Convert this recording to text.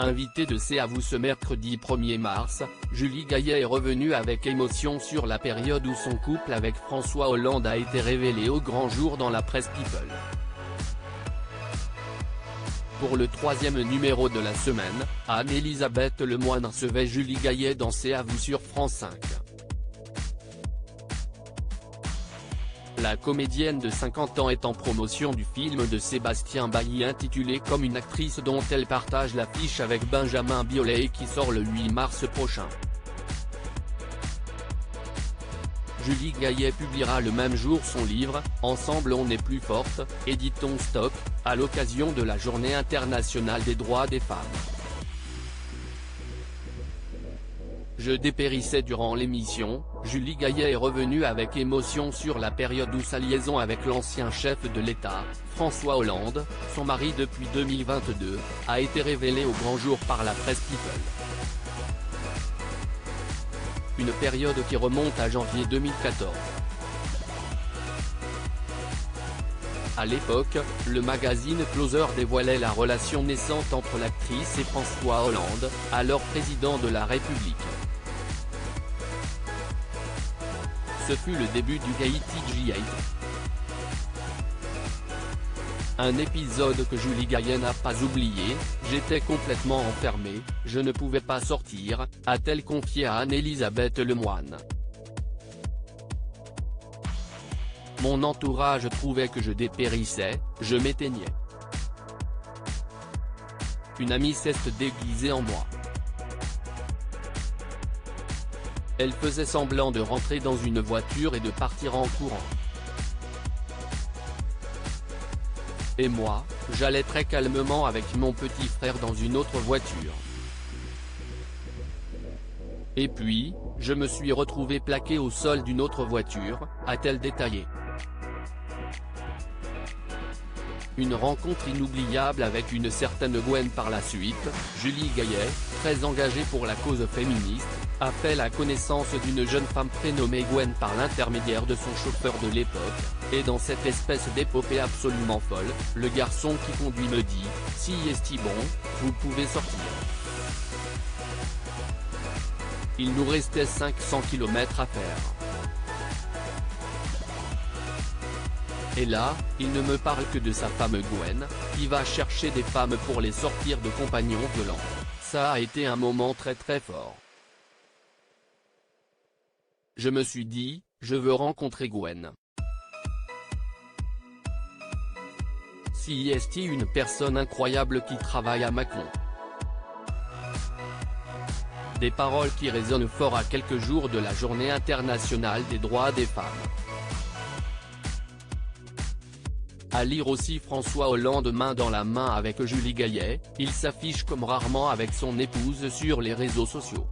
Invitée de C'est à vous ce mercredi 1er mars, Julie Gaillet est revenue avec émotion sur la période où son couple avec François Hollande a été révélé au grand jour dans la presse People. Pour le 3e numéro de la semaine, Anne-Elisabeth Lemoine recevait Julie Gaillet dans C'est à vous sur France 5. La comédienne de 50 ans est en promotion du film de Sébastien Bailly intitulé Comme une actrice dont elle partage l'affiche avec Benjamin Biolay qui sort le 8 mars prochain. Julie Gaillet publiera le même jour son livre « Ensemble on est plus forte », éditons Stock, à l'occasion de la Journée internationale des droits des femmes. Je dépérissais durant l'émission, Julie Gaillet est revenue avec émotion sur la période où sa liaison avec l'ancien chef de l'État, François Hollande, son mari depuis 2022, a été révélée au grand jour par la presse People. Une période qui remonte à janvier 2014. À l'époque, le magazine Closer dévoilait la relation naissante entre l'actrice et François Hollande, alors président de la République. Ce fut le début du Gaïti G8. Un épisode que Julie Gaillet n'a pas oublié, « J'étais complètement enfermée, je ne pouvais pas sortir », a-t-elle confié à Anne-Elisabeth Lemoine. Mon entourage trouvait que je dépérissais, je m'éteignais. Une amie s'est déguisée en moi. Elle faisait semblant de rentrer dans une voiture et de partir en courant. Et moi, j'allais très calmement avec mon petit frère dans une autre voiture. Et puis, je me suis retrouvé plaqué au sol d'une autre voiture, a-t-elle détaillé. Une rencontre inoubliable avec une certaine Gwen par la suite, Julie Gaillet, très engagée pour la cause féministe, a fait la connaissance d'une jeune femme prénommée Gwen par l'intermédiaire de son chauffeur de l'époque, et dans cette espèce d'épopée absolument folle, le garçon qui conduit me dit « Si est-il bon, vous pouvez sortir ». Il nous restait 500 km à faire. Et là, il ne me parle que de sa femme Gwen, qui va chercher des femmes pour les sortir de compagnons violents. Ça a été un moment très fort. Je me suis dit, je veux rencontrer Gwen. Si est une personne incroyable qui travaille à Macron. Des paroles qui résonnent fort à quelques jours de la Journée internationale des droits des femmes. À lire aussi François Hollande main dans la main avec Julie Gaillet, il s'affiche comme rarement avec son épouse sur les réseaux sociaux.